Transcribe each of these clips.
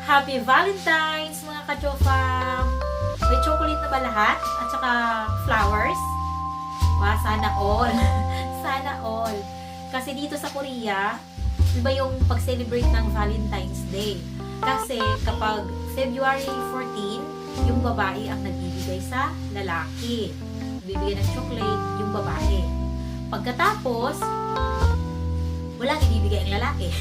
Happy Valentine's mga ka-Jofam! May chocolate na ba lahat? At saka flowers? Wow, sana all. Sana all. Kasi dito sa Korea, iba yung pag-celebrate ng Valentine's Day. Kasi kapag February 14, yung babae ang nagbibigay sa lalaki. Bibigyan ng chocolate yung babae. Pagkatapos, wala ibibigay ang lalaki.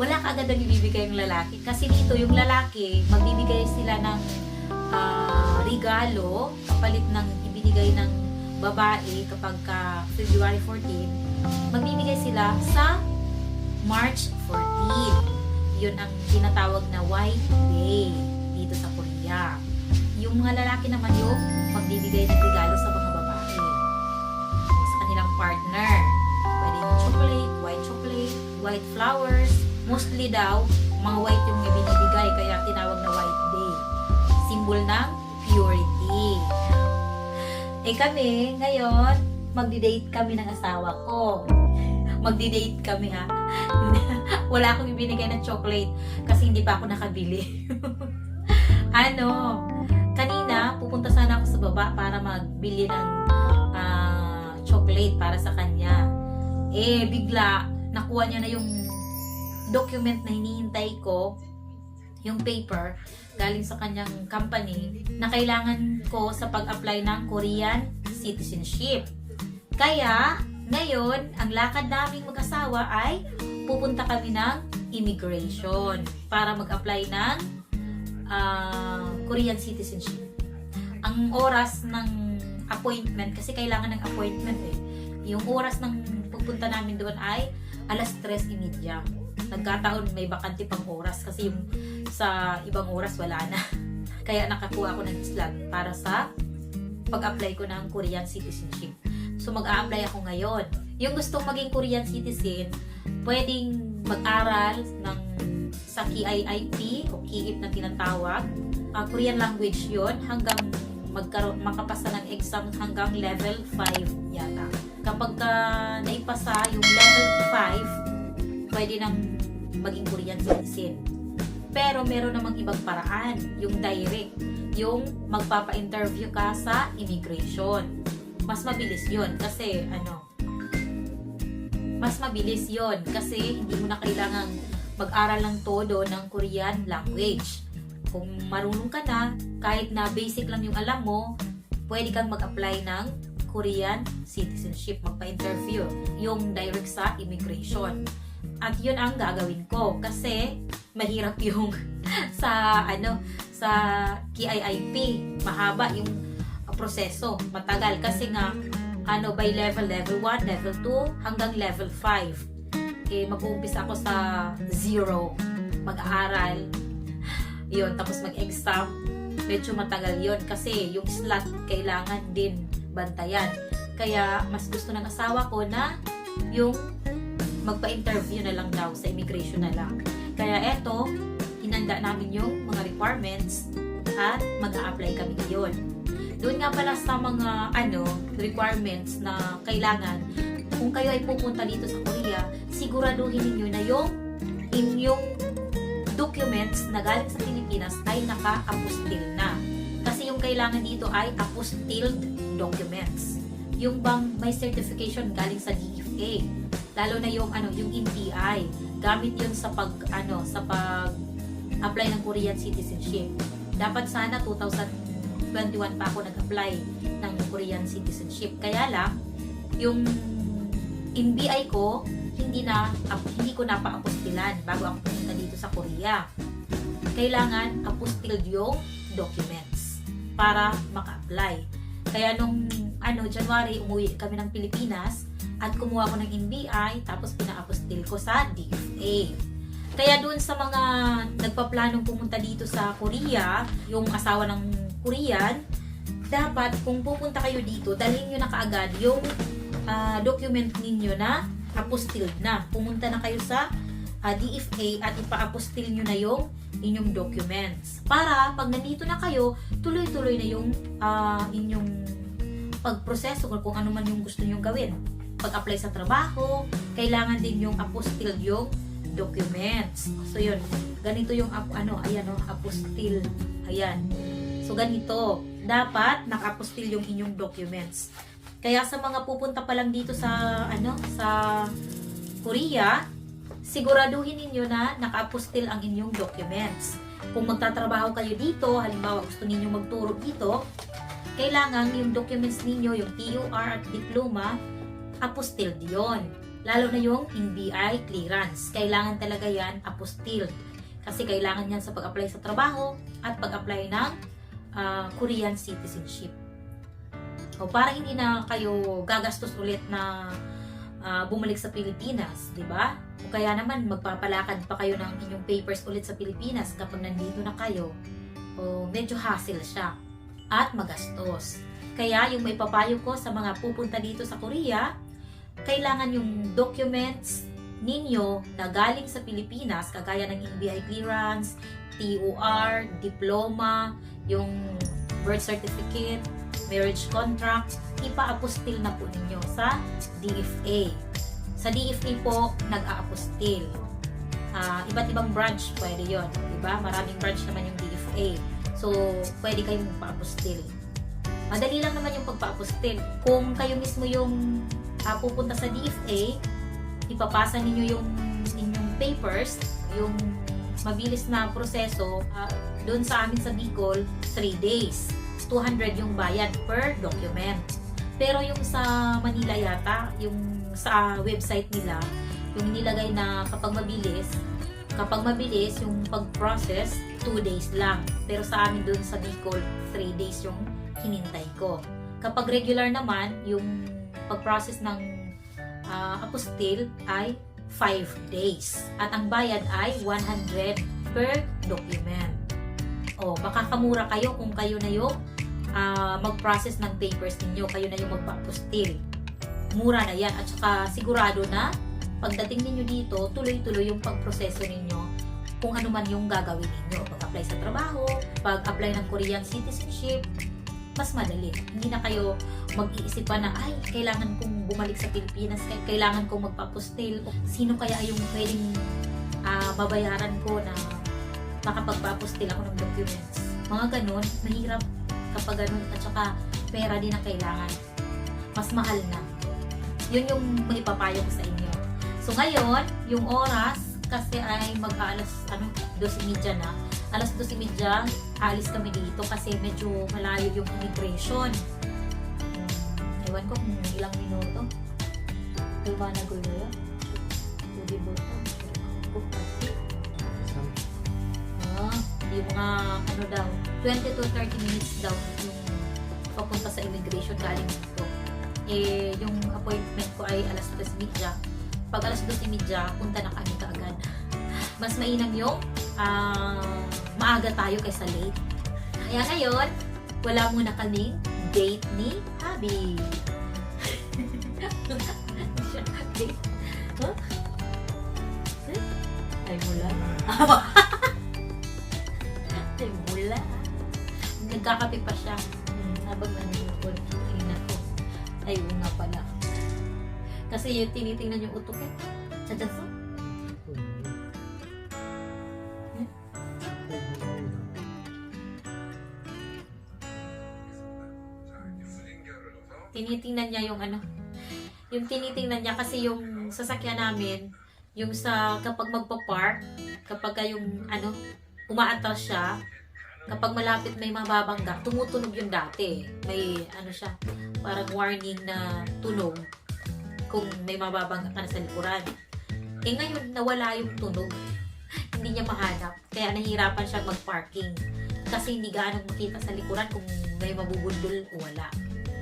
wala kaagad ang ibibigay ang lalaki. Kasi dito yung lalaki, magbibigay sila ng regalo kapalit ng ibinigay ng babae kapag February 14. Magbibigay sila sa March 14. Yun ang tinatawag na White Day dito sa Korea. Yung mga lalaki naman yung magbibigay ng regalo sa mga babae. Sa kanilang partner. Pwedeng chocolate, white flowers. Mostly daw, mga white yung ibinibigay, kaya tinawag na White Day. Symbol ng purity. Eh kami, ngayon, magdi-date kami ng asawa ko. Magdi-date kami ha. Wala akong ibinigay ng chocolate kasi hindi pa ako nakabili. Kanina, pupunta sana ako sa baba para magbili ng chocolate para sa kanya. Eh, bigla, nakuha niya na yung document na hinihintay ko, yung paper, galing sa kanyang company, na kailangan ko sa pag-apply ng Korean citizenship. Kaya, ngayon, ang lakad naming mag-asawa ay pupunta kami ng immigration para mag-apply ng Korean citizenship. Ang oras ng appointment, kasi kailangan ng appointment yung oras ng pupunta namin doon ay 3:30. Nagkataon may bakante pang oras kasi yung sa ibang oras wala na. Kaya nakakuha ako ng slot para sa pag-apply ko ng Korean citizenship. So mag-a-apply ako ngayon. Yung gustong maging Korean citizen, pwedeng mag-aral sa KIIP o KIIP na tinatawag. Korean language yon hanggang makapasa ng exam hanggang level 5 yata. Kapag naipasa yung level 5, pwede nang maging Korean citizen. Pero meron namang ibang paraan, yung direct, yung magpapa-interview ka sa immigration. Mas mabilis yon kasi hindi mo na kailangang mag-aral ng todo ng Korean language. Kung marunong ka na, kahit na basic lang yung alam mo, pwede kang mag-apply ng Korean citizenship, magpa-interview, yung direct sa immigration. At yun ang gagawin ko kasi mahirap yung sa KIIP, mahaba yung proseso, matagal kasi nga by level 1, level 2 hanggang level 5. Mag-uumpisa ako sa 0, mag-aaral yun, tapos mag-exam, medyo matagal yun kasi yung slot kailangan din bantayan. Kaya mas gusto ng asawa ko na yung magpa-interview na lang daw sa immigration na lang. Kaya eto, hinanda namin yung mga requirements at mag-a-apply kami ngayon. Doon nga pala sa mga requirements na kailangan, kung kayo ay pupunta dito sa Korea, siguraduhin niyo na yung inyong documents na galing sa Pilipinas ay naka-apostil na. Kasi yung kailangan dito ay apostilled documents. Yung bang may certification galing sa DFA. Lalo na yung NBI. Gamit yun sa pag-apply ng Korean citizenship. Dapat sana 2021 pa ako nag-apply ng Korean citizenship. Kaya lang, yung NBI ko, hindi ko pa-apostilan bago ako pumunta dito sa Korea. Kailangan apostilled yung documents para maka-apply. Kaya nung January, umuwi kami ng Pilipinas at kumuha ko ng NBI tapos pina-apostil ko sa DFA. Kaya dun sa mga nagpaplanong pumunta dito sa Korea, yung asawa ng Korean, dapat kung pupunta kayo dito, dalhin nyo na kaagad yung document ninyo na apostilled na. Pumunta na kayo sa DFA at ipa-apostil nyo na yung inyong documents. Para pag nandito na kayo, tuloy-tuloy na yung inyong pagproseso kung ano man yung gusto nyo gawin. pag-apply sa trabaho, kailangan din yung apostille yung documents. So yun, ganito yung apostille. Ayan. So ganito, dapat naka-apostille yung inyong documents. Kaya sa mga pupunta pa lang dito sa sa Korea, siguraduhin ninyo na naka-apostille ang inyong documents. Kung magtatrabaho kayo dito, halimbawa gusto ninyong magturo dito, kailangan yung documents ninyo, yung TUR at diploma, apostilled yon. Lalo na yung NBI clearance. Kailangan talaga yan apostilled. Kasi kailangan yan sa pag-apply sa trabaho at pag-apply ng Korean citizenship. O para hindi na kayo gagastos ulit na bumalik sa Pilipinas, di ba? O kaya naman magpapalakad pa kayo ng inyong papers ulit sa Pilipinas kapag nandito na kayo. O medyo hassle siya at magastos. Kaya yung may papayo ko sa mga pupunta dito sa Korea, kailangan yung documents ninyo na galing sa Pilipinas, kagaya ng NBI clearance, TUR, diploma, yung birth certificate, marriage contract, ipa-apostille na po ninyo sa DFA. Sa DFA po, nag-a-apostille. Iba't ibang branch, pwede yon, diba? Maraming branch naman yung DFA. So, pwede kayong pa-apostille. Madali lang naman yung pagpa-apostille. Kung kayo mismo yung pupunta sa DFA, ipapasa ninyo yung inyong papers, yung mabilis na proseso, doon sa amin sa Bicol, 3 days. 200 yung bayad per document. Pero yung sa Manila yata, yung sa website nila, yung nilagay na kapag mabilis yung pag-process, 2 days lang. Pero sa amin doon sa Bicol, 3 days yung hinintay ko. Kapag regular naman, yung pag-process ng apostille ay 5 days. At ang bayad ay 100 per document. O, makakamura kayo kung kayo na yung mag-process ng papers ninyo, kayo na yung magpa-apostille. Mura na yan. At saka sigurado na pagdating ninyo dito, tuloy-tuloy yung pagproseso ninyo kung ano man yung gagawin ninyo. Pag-apply sa trabaho, pag-apply ng Korean citizenship, mas madali. Hindi na kayo mag-iisip pa na, ay, kailangan kong bumalik sa Pilipinas, kailangan kong magpa-apostille. Sino kaya yung pwedeng babayaran ko na makapagpa-apostille ako ng documents? Mga ganun, mahirap kapag ganun, at saka pera din ang kailangan. Mas mahal na. Yun yung maipapayo ko sa inyo. So ngayon, yung oras kasi ay mag-alas 2:30 na. Alas 2:30, alis kami dito kasi medyo malayo yung immigration. Ewan ko kung ilang minuto. Diba na gulo yun? Yung mga daw, 20 to 30 minutes daw yung papunta sa immigration galing dito. Yung appointment ko ay alas 2:30. Pag alas 2:30, punta na kami kaagad. Mas mainam yung maaga tayo kaysa late. Kaya ngayon, wala muna kaming date ni Habi. Date? Huh? Ay, wala. Ay, wala. Nagkakape pa siya. Habang nanonood. Ay, nako. Ay, nga pala. Kasi yung tinitingnan yung utok eh. Tsadyaso? Tinitingnan niya yung yung tinitingnan niya kasi yung sasakyan namin, yung sa kapag magpa-park, kapag yung umaatras siya, kapag malapit may mababangga, tumutunog yung dati. May siya, parang warning na tunog kung may mababangga ka na sa likuran. Ngayon, nawala yung tunog. Hindi niya mahanap. Kaya nahihirapan siya mag-parking. Kasi hindi gaano makita sa likuran kung may mabubundol o wala.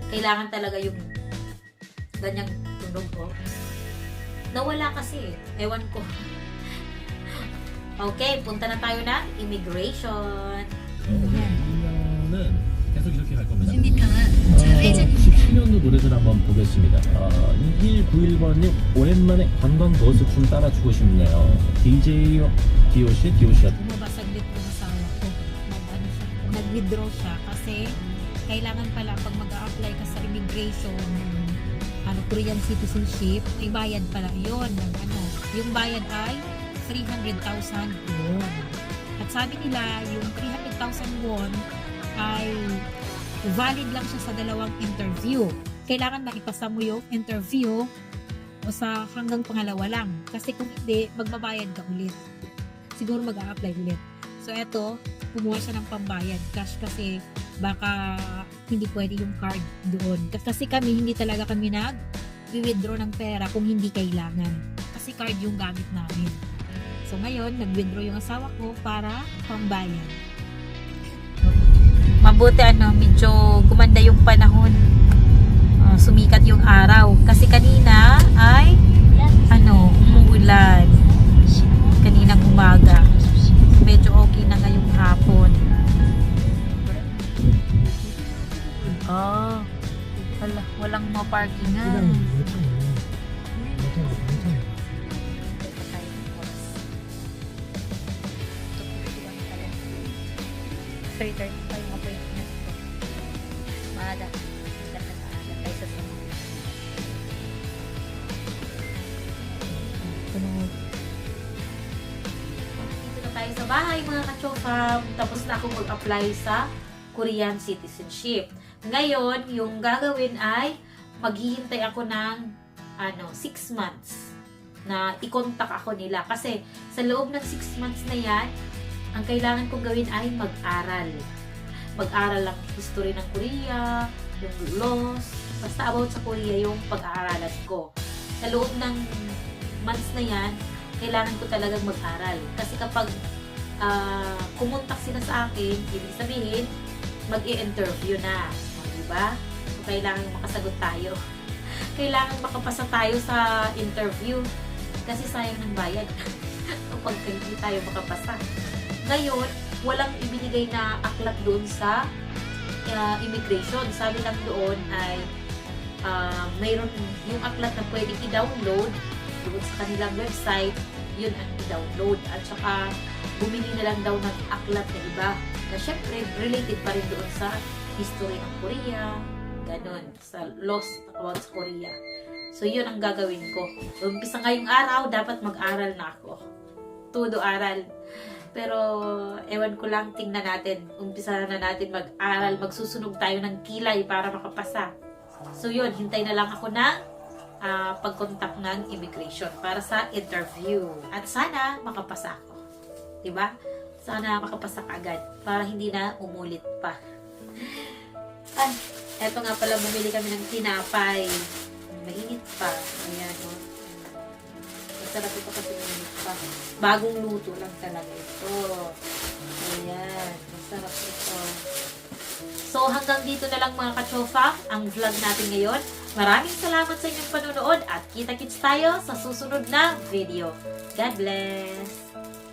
Kailangan talaga yung ganyang tunog ko. Nawala kasi. Ewan ko. Okay, punta na tayo ng immigration. 는 계속 이렇게 갈 겁니다. 준비평은 좌회전입니다. 10년도 노래들 한번 보겠습니다. 2191번님 오랜만에 관광 버스 춤 따라추고 싶네요. DJ DOC가 Bumaba saglit yung asawa ko. Nag-withdraw siya kasi kailangan pala pag mag-a-apply ka sa immigration, Korean citizenship, may bayad pala yun ng yung bayad ay 300,000 won. At sabi nila, yung 300,000 won ay valid lang siya sa 2 interview. Kailangan maipasa mo yung interview o sa hanggang pangalawa lang. Kasi kung hindi, magbabayad ka ulit. Siguro mag-a-apply ulit. So, eto, kumuha siya ng pambayad. Cash kasi baka hindi pwede yung card doon. Kasi kami, hindi talaga kami nag-withdraw ng pera kung hindi kailangan. Kasi card yung gamit namin. So, ngayon, nag-withdraw yung asawa ko para pambayad. Mabuti medyo gumanda yung panahon. Sumikat yung araw. Kasi kanina ay umuulan. Kaninang umaga. Medyo okay na ngayong hapon. Walang maparkingan. yung appointment ko. Maaga. Tayo sa dito na tayo sa bahay mga kachofam. Tapos na ako mag-apply sa Korean citizenship. Ngayon, yung gagawin ay maghihintay ako ng 6 months na i-contact ako nila. Kasi sa loob ng 6 months na yan, ang kailangan kong gawin ay mag-aral. Mag-aral lang history ng Korea, yung laws, basta about sa Korea yung pag-aaralan ko. Sa loob ng months na yan, kailangan ko talagang mag-aral. Kasi kapag kumontak sila sa akin, ibig sabihin, mag-i-interview na. Diba? So, kailangan makasagot tayo. Kailangan makapasa tayo sa interview. Kasi sayang ng bayad. Kapag hindi tayo makapasa. Ngayon, walang ibinigay na aklat doon sa immigration. Sabi lang doon ay mayroon yung aklat na pwedeng i-download doon sa kanilang website, yun ang i-download. At saka, bumili na lang daw ng aklat na iba na syempre related pa rin doon sa history ng Korea, ganun, sa laws about sa Korea. So, yun ang gagawin ko. Umpisa ngayong araw, dapat mag-aral na ako. Todo aral. Pero, ewan ko lang, tingnan natin. Umpisa na natin mag-aral. Magsusunog tayo ng kilay para makapasa. So, yun. Hintay na lang ako ng pag-contact ng immigration para sa interview. At sana, makapasa ako. Diba? Sana makapasa ka agad para hindi na umulit pa. Ay, eto nga pala, bumili kami ng tinapay. Mainit pa. Ayan, no? Masarap ito kasi mainit pa. Bagong luto lang talaga ito. Ayan, masarap ito. So, hanggang dito na lang mga kachofa, ang vlog natin ngayon. Maraming salamat sa inyong panonood at kita-kits tayo sa susunod na video. God bless!